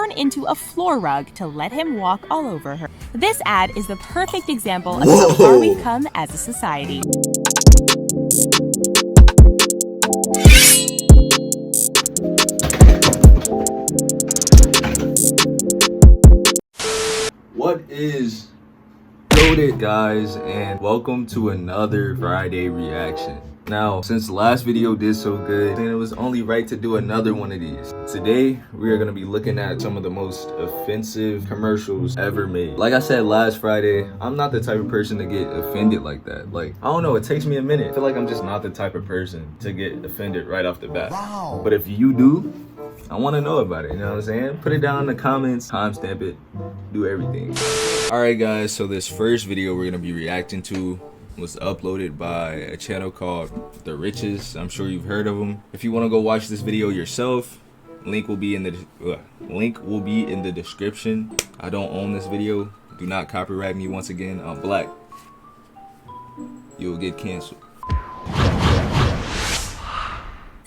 turn into a floor rug to let him walk all over her. This ad is the perfect example of how far we've come as a society. What is loaded, guys, and welcome to another Friday reaction. Now, since the last video did so good, then it was only right to do another one of these. Today, we are going to be looking at some of the most offensive commercials ever made. Like I said last Friday, I'm not the type of person to get offended like that. Like, I don't know, it takes me a minute. I feel like I'm just not the type of person to get offended right off the bat. Wow. But if you do, I want to know about it, you know what I'm saying? Put it down in the comments, timestamp it, do everything. Alright guys, so this first video we're going to be reacting to was uploaded by a channel called The Riches. I'm sure you've heard of them. If you want to go watch this video yourself, link will be in the description. I don't own this video. Do not copyright me. Once again, I'm black. You'll get canceled.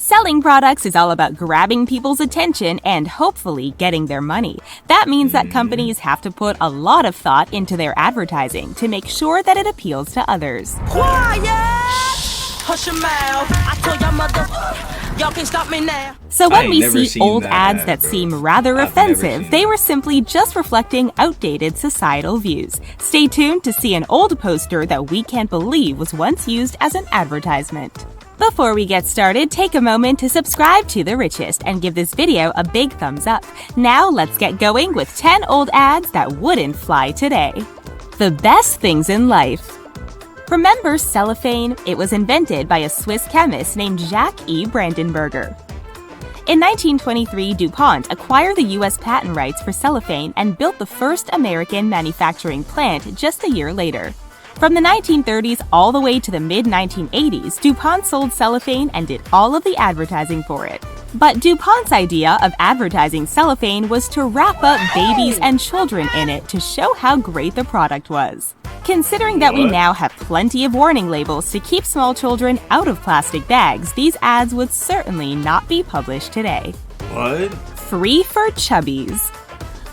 Selling products is all about grabbing people's attention and hopefully getting their money. That means that companies have to put a lot of thought into their advertising to make sure that it appeals to others. Quiet! Hush your mouth. I told y'all mother, y'all can't stop me now. So when we see old ads that seem rather offensive, they were simply just reflecting outdated societal views. Stay tuned to see an old poster that we can't believe was once used as an advertisement. Before we get started, take a moment to subscribe to The Richest and give this video a big thumbs up. Now let's get going with 10 old ads that wouldn't fly today. The best things in life. Remember cellophane? It was invented by a Swiss chemist named Jacques E. Brandenburger. In 1923, DuPont acquired the U.S. patent rights for cellophane and built the first American manufacturing plant just a year later. From the 1930s all the way to the mid-1980s, DuPont sold cellophane and did all of the advertising for it. But DuPont's idea of advertising cellophane was to wrap up babies and children in it to show how great the product was. Considering that we now have plenty of warning labels to keep small children out of plastic bags, these ads would certainly not be published today. What? Free for chubbies.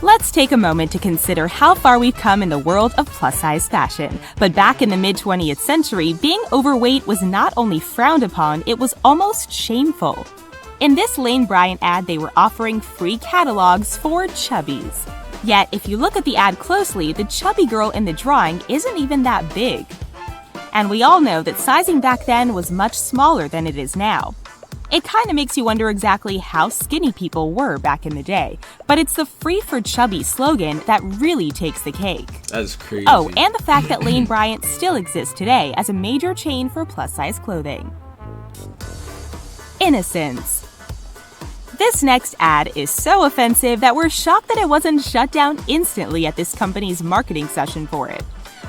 Let's take a moment to consider how far we've come in the world of plus-size fashion. But back in the mid-20th century, being overweight was not only frowned upon, it was almost shameful. In this Lane Bryant ad, they were offering free catalogs for chubbies. Yet, if you look at the ad closely, the chubby girl in the drawing isn't even that big. And we all know that sizing back then was much smaller than it is now. It kind of makes you wonder exactly how skinny people were back in the day. But it's the free for chubby slogan that really takes the cake. That's crazy. Oh, and the fact that Lane Bryant still exists today as a major chain for plus-size clothing. Innocence. This next ad is so offensive that we're shocked that it wasn't shut down instantly at this company's marketing session for it.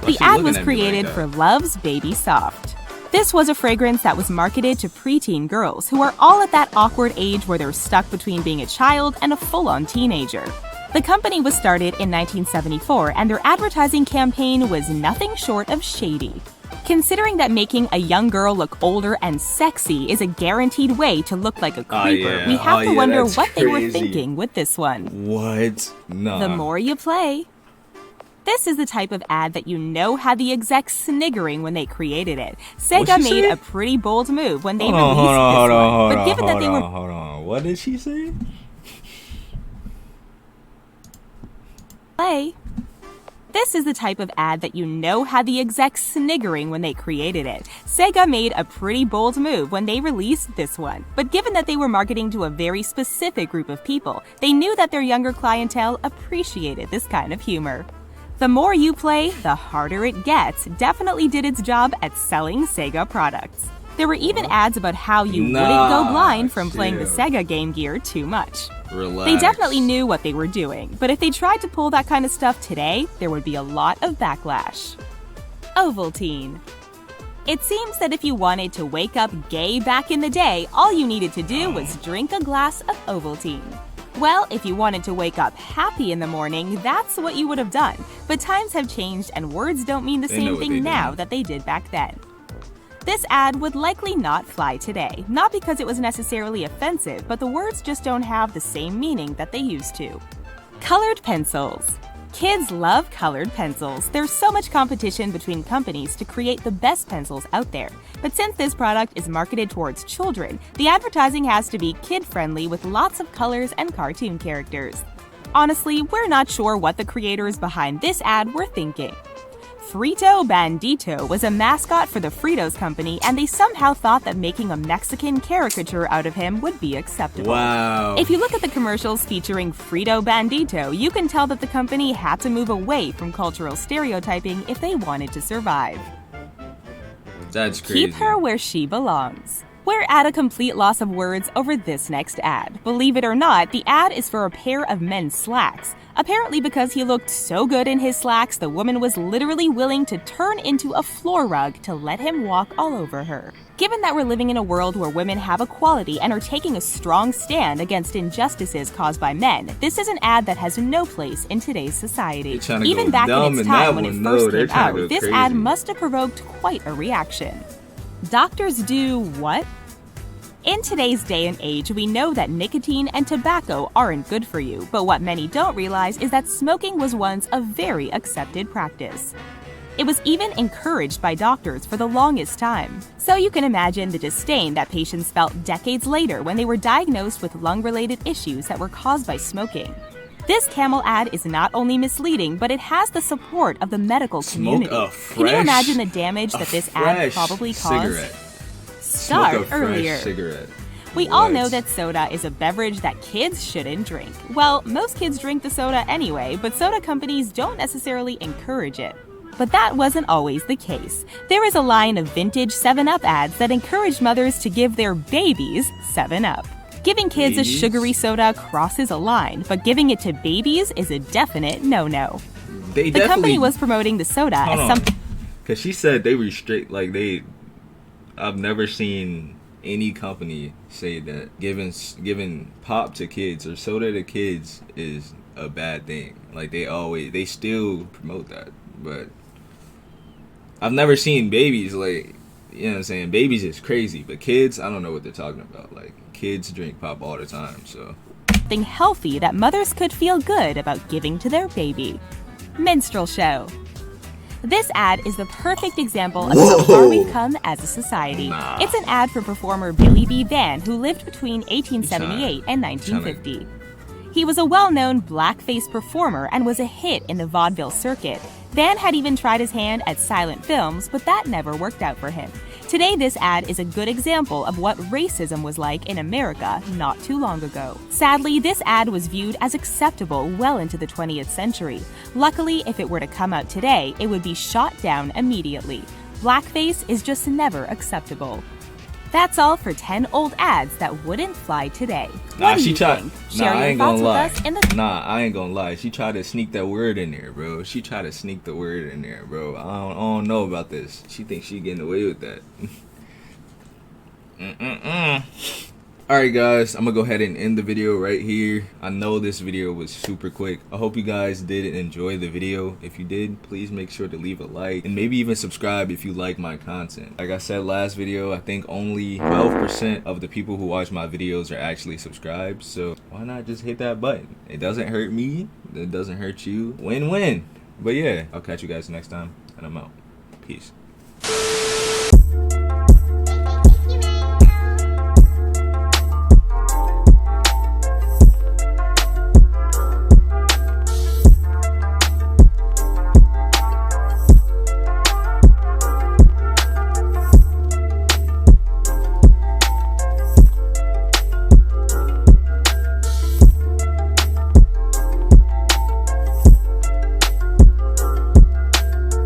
The ad was created for Love's Baby Soft. This was a fragrance that was marketed to preteen girls who are all at that awkward age where they're stuck between being a child and a full-on teenager. The company was started in 1974 and their advertising campaign was nothing short of shady. Considering that making a young girl look older and sexy is a guaranteed way to look like a creeper, we have to wonder what they were thinking with this one. What? No. The more you play. This is the type of ad that you know had the execs sniggering when they created it. Sega made a pretty bold move when they released this one, but given that they were... Hold on, what did she say? This is the type of ad that you know had the execs sniggering when they created it. Sega made a pretty bold move when they released this one, but given that they were marketing to a very specific group of people, they knew that their younger clientele appreciated this kind of humor. The more you play, the harder it gets definitely did its job at selling Sega products. There were even ads about how you wouldn't go blind from playing the Sega Game Gear too much. Relax. They definitely knew what they were doing, but if they tried to pull that kind of stuff today, there would be a lot of backlash. Ovaltine. It seems that if you wanted to wake up gay back in the day, all you needed to do was drink a glass of Ovaltine. Well, if you wanted to wake up happy in the morning, that's what you would have done. But times have changed and words don't mean the same thing now that they did back then. This ad would likely not fly today, not because it was necessarily offensive, but the words just don't have the same meaning that they used to. Colored pencils. Kids love colored pencils. There's so much competition between companies to create the best pencils out there. But since this product is marketed towards children, the advertising has to be kid-friendly with lots of colors and cartoon characters. Honestly, we're not sure what the creators behind this ad were thinking. Frito Bandito was a mascot for the Fritos company, and they somehow thought that making a Mexican caricature out of him would be acceptable. Wow. If you look at the commercials featuring Frito Bandito, you can tell that the company had to move away from cultural stereotyping if they wanted to survive. That's crazy. Keep her where she belongs. We're at a complete loss of words over this next ad. Believe it or not, the ad is for a pair of men's slacks. Apparently because he looked so good in his slacks, the woman was literally willing to turn into a floor rug to let him walk all over her. Given that we're living in a world where women have equality and are taking a strong stand against injustices caused by men, this is an ad that has no place in today's society. Even back in its time when it first came out, this ad must have provoked quite a reaction. Doctors do what? In today's day and age, we know that nicotine and tobacco aren't good for you, but what many don't realize is that smoking was once a very accepted practice. It was even encouraged by doctors for the longest time. So you can imagine the disdain that patients felt decades later when they were diagnosed with lung-related issues that were caused by smoking. This Camel ad is not only misleading, but it has the support of the medical community. Can you imagine the damage that this ad probably caused? Start earlier. We all know that soda is a beverage that kids shouldn't drink. Well, most kids drink the soda anyway, but soda companies don't necessarily encourage it. But that wasn't always the case. There is a line of vintage 7-Up ads that encouraged mothers to give their babies 7-Up. Giving kids a sugary soda crosses a line, but giving it to babies is a definite no-no. The company was promoting the soda as something... Because she said they restrict, I've never seen any company say that giving pop to kids or soda to kids is a bad thing. They still promote that. But I've never seen babies, you know what I'm saying? Babies is crazy, but kids, I don't know what they're talking about. Kids drink pop all the time, so. Something healthy that mothers could feel good about giving to their baby. Minstrel show. This ad is the perfect example of how far we've come as a society. It's an ad for performer Billy B. Van, who lived between 1878 and 1950. He was a well-known blackface performer and was a hit in the vaudeville circuit. Van had even tried his hand at silent films, but that never worked out for him. Today, this ad is a good example of what racism was like in America not too long ago. Sadly, this ad was viewed as acceptable well into the 20th century. Luckily, if it were to come out today, it would be shot down immediately. Blackface is just never acceptable. That's all for 10 old ads that wouldn't fly today. What do you think? Share your thoughts with us in the... I ain't gonna lie. She tried to sneak that word in there, bro. I don't know about this. She thinks she getting away with that. Alright guys, I'm gonna go ahead and end the video right here. I know this video was super quick. I hope you guys did enjoy the video. If you did, please make sure to leave a like and maybe even subscribe if you like my content. Like I said last video, I think only 12% of the people who watch my videos are actually subscribed. So why not just hit that button? It doesn't hurt me, it doesn't hurt you. Win-win. But yeah, I'll catch you guys next time and I'm out. Peace.